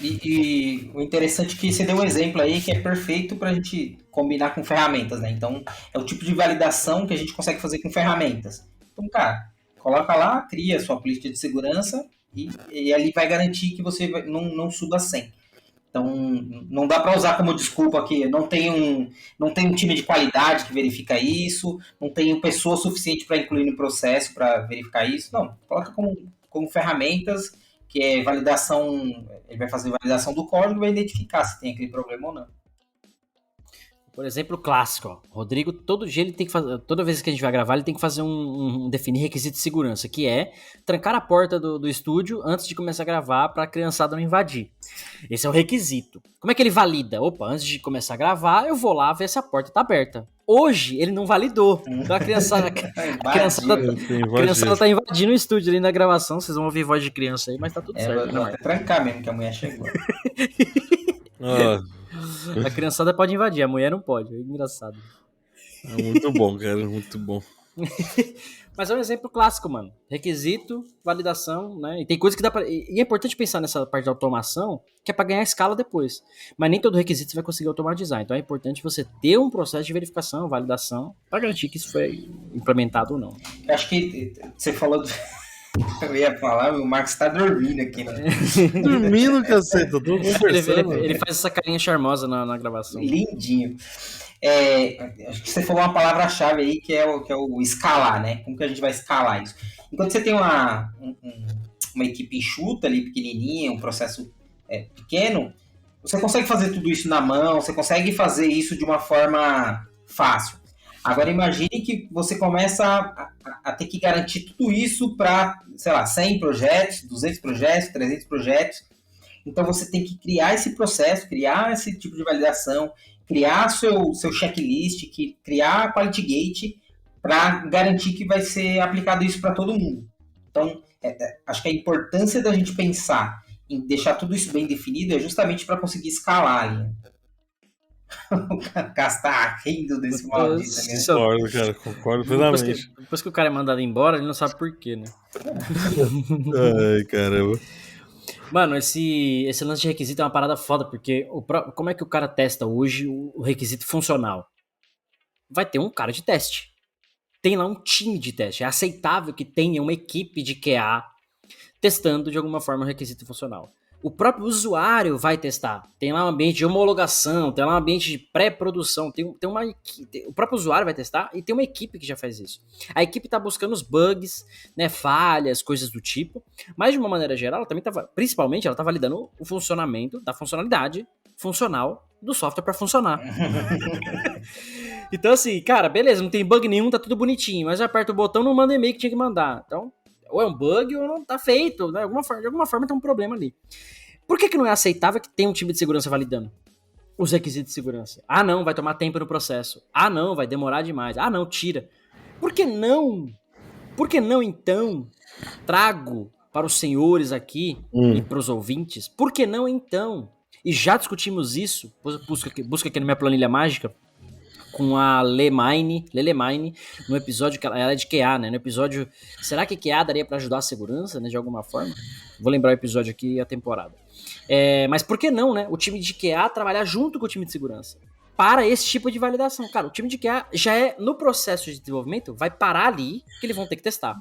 E o interessante é que você deu um exemplo aí que é perfeito para a gente combinar com ferramentas, né? Então, é o tipo de validação que a gente consegue fazer com ferramentas. Então, cara, coloca lá, cria a sua política de segurança e ali vai garantir que você não suba 100. Então, não dá para usar como desculpa que não tem um time de qualidade que verifica isso, não tem pessoa suficiente para incluir no processo para verificar isso. Não, coloca como ferramentas que é validação, ele vai fazer validação do código e vai identificar se tem aquele problema ou não. por exemplo, clássico, ó. Rodrigo, todo dia ele tem que fazer, toda vez que a gente vai gravar, ele tem que fazer definir requisito de segurança, que é trancar a porta do estúdio antes de começar a gravar para a criançada não invadir. Esse é o requisito. Como é que ele valida? Opa, antes de começar a gravar, eu vou lá ver se a porta tá aberta. Hoje, ele não validou. Então a criançada tá invadindo o estúdio ali na gravação. Vocês vão ouvir voz de criança aí, mas tá tudo certo. Vou até trancar mesmo, que a mulher chegou. A criançada pode invadir, a mulher não pode. É engraçado. É muito bom, cara, muito bom. Mas é um exemplo clássico, mano. Requisito, validação, né? E tem coisa que dá pra... E é importante pensar nessa parte da automação, que é pra ganhar escala depois. Mas nem todo requisito você vai conseguir automatizar. Então é importante você ter um processo de verificação, validação, pra garantir que isso foi implementado ou não. Eu acho que você falou... Eu ia falar, o Marcos tá dormindo aqui, né? Dormindo, caceta, eu tô conversando. Ele faz essa carinha charmosa na gravação. Lindinho. Acho que você falou uma palavra-chave aí, que é o escalar, né? Como que a gente vai escalar isso? Enquanto você tem uma equipe enxuta ali, pequenininha, um processo pequeno, você consegue fazer tudo isso na mão, você consegue fazer isso de uma forma fácil. Agora imagine que você começa a ter que garantir tudo isso para, sei lá, 100 projetos, 200 projetos, 300 projetos. Então você tem que criar esse processo, criar esse tipo de validação, criar seu checklist, criar a quality gate para garantir que vai ser aplicado isso para todo mundo. Então, acho que a importância da gente pensar em deixar tudo isso bem definido é justamente para conseguir escalar ali. O Cássio tá rindo desse modo. Concordo, cara, concordo plenamente. Depois que o cara é mandado embora, ele não sabe por quê, né? Ai, caramba. Mano, esse lance de requisito é uma parada foda, porque como é que o cara testa hoje o requisito funcional? Vai ter um cara de teste. Tem lá um time de teste. É aceitável que tenha uma equipe de QA testando de alguma forma o requisito funcional. O próprio usuário vai testar. Tem lá um ambiente de homologação, tem lá um ambiente de pré-produção, o próprio usuário vai testar e tem uma equipe que já faz isso. A equipe está buscando os bugs, né, falhas, coisas do tipo, mas de uma maneira geral, ela também principalmente, ela está validando o funcionamento da funcionalidade funcional do software para funcionar. Então assim, cara, beleza, não tem bug nenhum, tá tudo bonitinho, mas aperta o botão, não manda e-mail que tinha que mandar. Então, ou é um bug ou não tá feito, né? De alguma forma tem um problema ali. Por que não é aceitável que tenha um time de segurança validando os requisitos de segurança? Ah, não, vai tomar tempo no processo. Ah, não, vai demorar demais. Ah, não, tira. Por que não? Por que não, então, trago para os senhores aqui e para os ouvintes? Por que não, então? E já discutimos isso, busca aqui na minha planilha mágica, com a Lelemine, no episódio que ela é de QA, né? No episódio, será que QA daria para ajudar a segurança, né? De alguma forma? Vou lembrar o episódio aqui e a temporada. Mas por que não, né? O time de QA trabalhar junto com o time de segurança para esse tipo de validação. Cara, o time de QA já no processo de desenvolvimento, vai parar ali que eles vão ter que testar.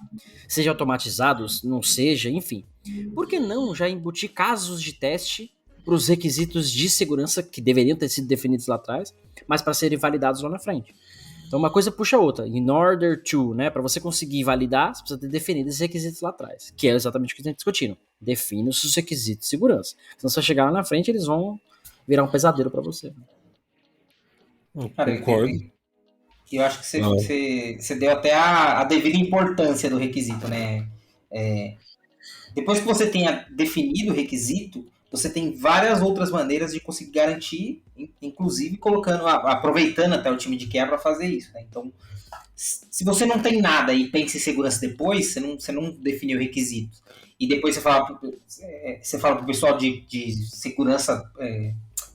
Seja automatizados, não seja, enfim. Por que não já embutir casos de teste para os requisitos de segurança que deveriam ter sido definidos lá atrás, mas para serem validados lá na frente? Então uma coisa puxa a outra. In order to, né, para você conseguir validar, você precisa ter definido esses requisitos lá atrás, que é exatamente o que a gente está discutindo. Define os seus requisitos de segurança. Senão você chegar lá na frente, eles vão virar um pesadelo para você. Cara, concordo. Eu acho que você deu até a devida importância do requisito, né? Depois que você tenha definido o requisito, você tem várias outras maneiras de conseguir garantir, inclusive aproveitando até o time de QA para fazer isso, né? Então, se você não tem nada e pensa em segurança depois, você não definiu requisitos. E depois você fala para o pessoal de segurança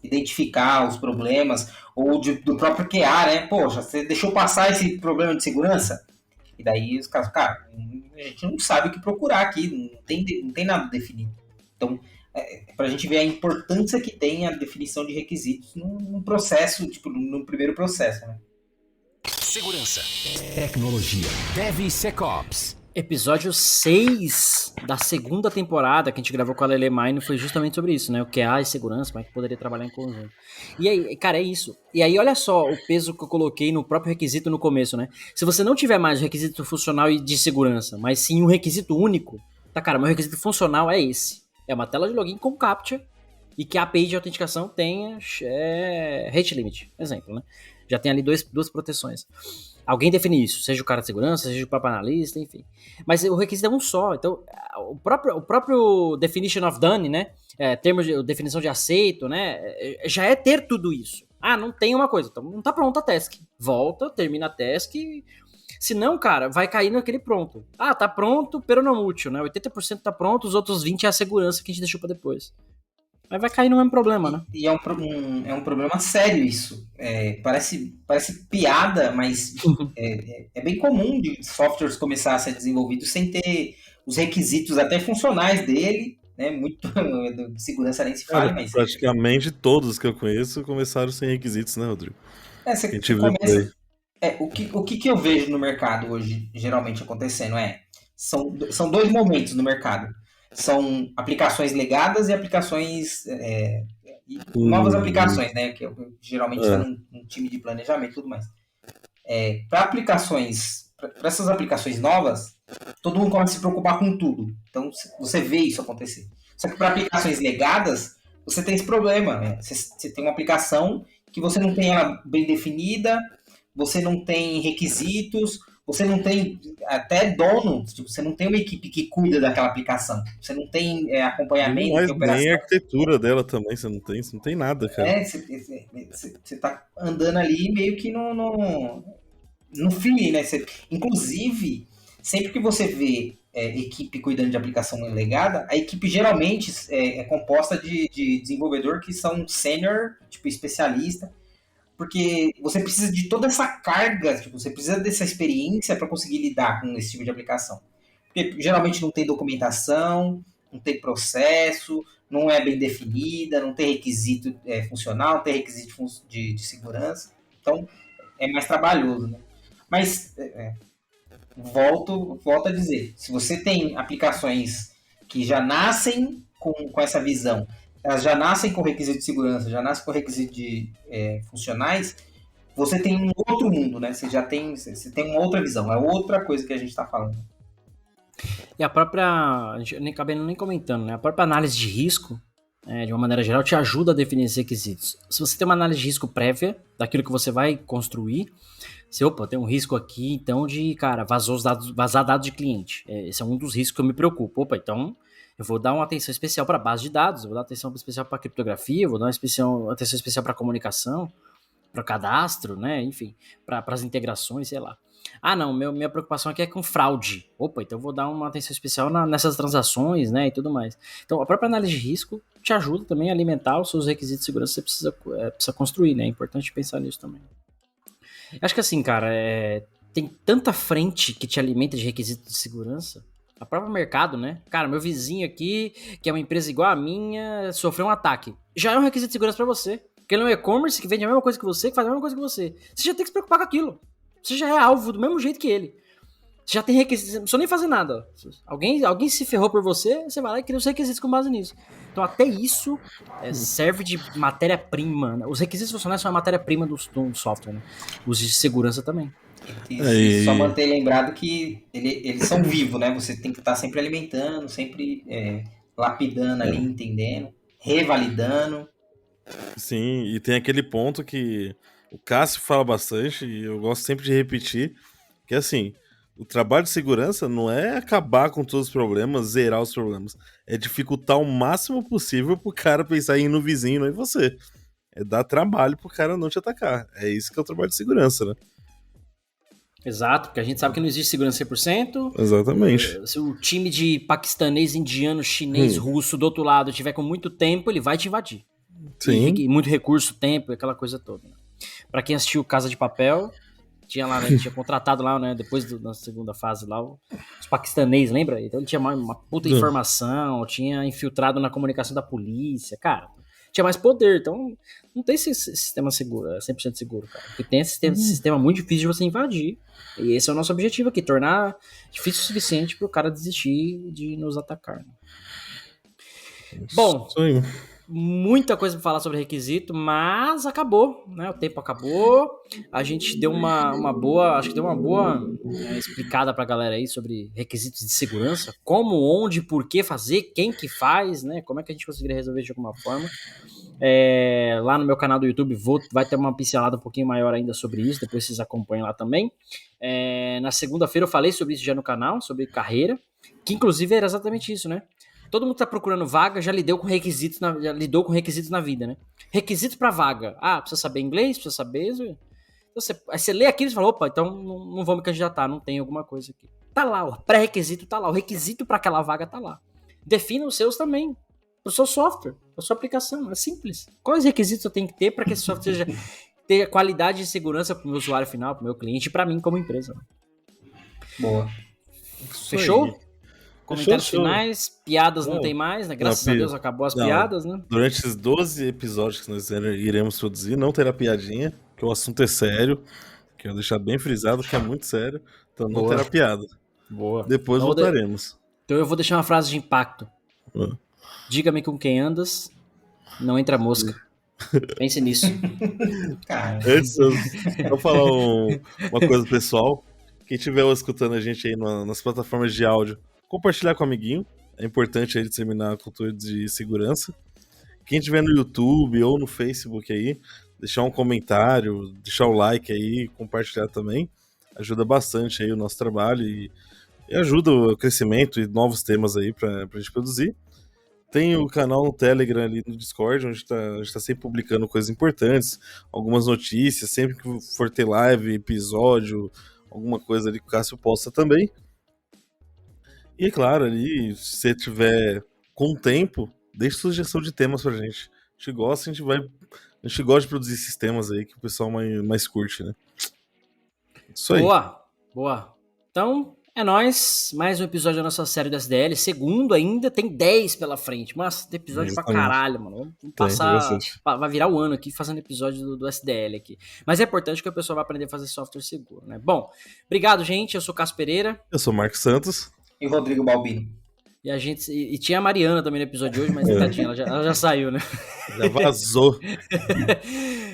identificar os problemas, ou do próprio QA, né? Poxa, você deixou passar esse problema de segurança? E daí os caras, cara, a gente não sabe o que procurar aqui, não tem nada definido. Então, para a gente ver a importância que tem a definição de requisitos num processo, tipo, no primeiro processo, né? Segurança, tecnologia, DevSecOps. Episódio 6 da segunda temporada que a gente gravou com a Lelemine foi justamente sobre isso, né? O QA e segurança, como é que poderia trabalhar em conjunto. E aí, cara, é isso. E aí, olha só o peso que eu coloquei no próprio requisito no começo, né? Se você não tiver mais o requisito funcional e de segurança, mas sim um requisito único, tá, cara, meu requisito funcional é esse. É uma tela de login com CAPTCHA e que a API de autenticação tenha rate limit, exemplo, né? Já tem ali duas proteções. Alguém define isso, seja o cara de segurança, seja o próprio analista, enfim. Mas o requisito é um só. Então, o próprio definition of done, né? Termos de definição de aceito, né? Já é ter tudo isso. Ah, não tem uma coisa, então não tá pronta a task. Volta, termina a task. Se não, cara, vai cair naquele pronto. Ah, tá pronto, pero não útil, né? 80% tá pronto, os outros 20% é a segurança que a gente deixou pra depois. Aí vai cair no mesmo problema, né? E é um problema sério isso. Parece piada, mas é bem comum de softwares começar a ser desenvolvidos sem ter os requisitos até funcionais dele, né? Muito de segurança nem se fala, mas... Praticamente todos que eu conheço começaram sem requisitos, né, Rodrigo? Você começa... O que eu vejo no mercado hoje, geralmente acontecendo são dois momentos no mercado. São aplicações legadas e aplicações... novas aplicações, né? Que geralmente está num time de planejamento e tudo mais. Para essas aplicações novas, todo mundo começa a se preocupar com tudo. Então, você vê isso acontecer. Só que para aplicações legadas, você tem esse problema, né? Você tem uma aplicação que você não tem ela bem definida, você não tem requisitos, você não tem até dono, tipo, você não tem uma equipe que cuida daquela aplicação, você não tem acompanhamento, mas de operação. nem a arquitetura dela também, você não tem nada, cara. Você tá andando ali meio que no feeling, né? Inclusive, sempre que você vê equipe cuidando de aplicação legada, a equipe geralmente é composta de desenvolvedor que são sênior, tipo especialista, porque você precisa de toda essa carga, tipo, você precisa dessa experiência para conseguir lidar com esse tipo de aplicação. Porque geralmente não tem documentação, não tem processo, não é bem definida, não tem requisito funcional, não tem requisito de segurança. Então, é mais trabalhoso, né? Mas, volto a dizer, se você tem aplicações que já nascem com essa visão, elas já nascem com requisito de segurança, já nascem com requisito de funcionais, você tem um outro mundo, né? Você tem uma outra visão, é outra coisa que a gente está falando. E a própria, a gente acabei nem comentando, né? A própria análise de risco, de uma maneira geral, te ajuda a definir esses requisitos. Se você tem uma análise de risco prévia daquilo que você vai construir, tem um risco aqui, então, de, cara, vazar dados de cliente. Esse é um dos riscos que eu me preocupo. Então, eu vou dar uma atenção especial para base de dados, eu vou dar atenção especial para criptografia, eu vou dar uma atenção especial para comunicação, para cadastro, né? Enfim, para as integrações, sei lá. Ah, não, minha preocupação aqui é com fraude. Então eu vou dar uma atenção especial nessas transações, né, e tudo mais. Então, a própria análise de risco te ajuda também a alimentar os seus requisitos de segurança que você precisa construir, né? É importante pensar nisso também. Acho que assim, cara, tem tanta frente que te alimenta de requisitos de segurança. A própria mercado, né? Cara, meu vizinho aqui, que é uma empresa igual a minha, sofreu um ataque. Já é um requisito de segurança pra você. Porque ele é um e-commerce que vende a mesma coisa que você, que faz a mesma coisa que você. Você já tem que se preocupar com aquilo. Você já é alvo do mesmo jeito que ele. Você já tem requisitos, não precisa nem fazer nada. Alguém se ferrou por você, você vai lá e cria os requisitos com base nisso. Então até isso serve de matéria-prima. Né? Os requisitos funcionais são a matéria-prima do software, né? Os de segurança também. E só manter lembrado que eles são vivos, né? Você tem que estar sempre alimentando, sempre lapidando ali, entendendo, revalidando. Sim, e tem aquele ponto que o Cássio fala bastante, e eu gosto sempre de repetir, que assim, o trabalho de segurança não é acabar com todos os problemas, zerar os problemas. É dificultar o máximo possível pro cara pensar em ir no vizinho, não em você. É dar trabalho pro cara não te atacar. É isso que é o trabalho de segurança, né? Exato, porque a gente sabe que não existe segurança 100%. Exatamente. Se o time de paquistanês, indiano, chinês, russo do outro lado tiver com muito tempo, ele vai te invadir. Sim. E muito recurso, tempo, aquela coisa toda. Pra quem assistiu Casa de Papel, tinha lá, né, tinha contratado lá, né, depois da segunda fase lá, os paquistanês, lembra? Então ele tinha uma puta informação, tinha infiltrado na comunicação da polícia, cara. Tinha mais poder, então não tem esse sistema seguro, 100% seguro, cara. Porque tem esse sistema muito difícil de você invadir. E esse é o nosso objetivo aqui, tornar difícil o suficiente pro cara desistir de nos atacar. Né? Bom, muita coisa para falar sobre requisito, mas acabou, né? O tempo acabou. A gente deu uma boa explicada pra galera aí sobre requisitos de segurança, como, onde, por que fazer, quem que faz, né? Como é que a gente conseguiria resolver de alguma forma. Lá no meu canal do YouTube vai ter uma pincelada um pouquinho maior ainda sobre isso, depois vocês acompanham lá também. Na segunda-feira eu falei sobre isso já no canal, sobre carreira, que inclusive era exatamente isso, né? Todo mundo que tá procurando vaga já lidou com requisitos na vida, né? Requisito pra vaga. Precisa saber inglês, precisa saber isso. Então aí você lê aquilo e fala, opa, então não vou me candidatar, não tem alguma coisa aqui. Tá lá, o pré-requisito tá lá, o requisito pra aquela vaga tá lá. Defina os seus também, pro seu software, pra sua aplicação, é simples. Quais requisitos eu tenho que ter para que esse software tenha qualidade e segurança pro meu usuário final, pro meu cliente e pra mim como empresa. Boa. Fechou? Comentários finais, piadas não tem mais, né? Graças a Deus acabou as piadas, né? Durante esses 12 episódios que nós iremos produzir, não terá piadinha, que o assunto é sério, que eu vou deixar bem frisado que é muito sério, então não terá piada. Boa. Depois voltaremos. Então eu vou deixar uma frase de impacto. Diga-me com quem andas, não entra mosca. Pense nisso. Antes eu falar uma coisa pessoal, quem estiver escutando a gente aí nas plataformas de áudio, compartilhar com o amiguinho. É importante aí disseminar a cultura de segurança. Quem estiver no YouTube ou no Facebook aí, deixar um comentário, deixar o like aí, compartilhar também. Ajuda bastante aí o nosso trabalho e ajuda o crescimento e novos temas aí pra gente produzir. Tem o canal no Telegram ali no Discord, onde a gente tá sempre publicando coisas importantes, algumas notícias, sempre que for ter live, episódio, alguma coisa ali que o Cássio posta também. E é claro, ali, se você tiver com tempo, deixe sugestão de temas pra gente. A gente gosta, a gente gosta de produzir esses temas aí que o pessoal mais curte, né? Isso aí. Boa. Então, é nóis. Mais um episódio da nossa série do SDL. Segundo ainda, tem 10 pela frente. Mas tem episódio pra caralho, mano. Vamos passar. Vai virar o ano aqui fazendo episódio do SDL aqui. Mas é importante que o pessoal vai aprender a fazer software seguro, né? Bom, obrigado, gente. Eu sou o Cássio Pereira. Eu sou o Marcos Santos. E o Rodrigo Balbino. E tinha a Mariana também no episódio de hoje, mas tadinha, ela já saiu, né? Já vazou.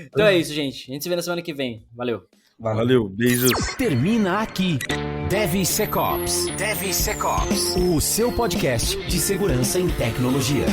Então é isso, gente. A gente se vê na semana que vem. Valeu. Valeu, beijos. Termina aqui DevSecOps. O seu podcast de segurança em tecnologia.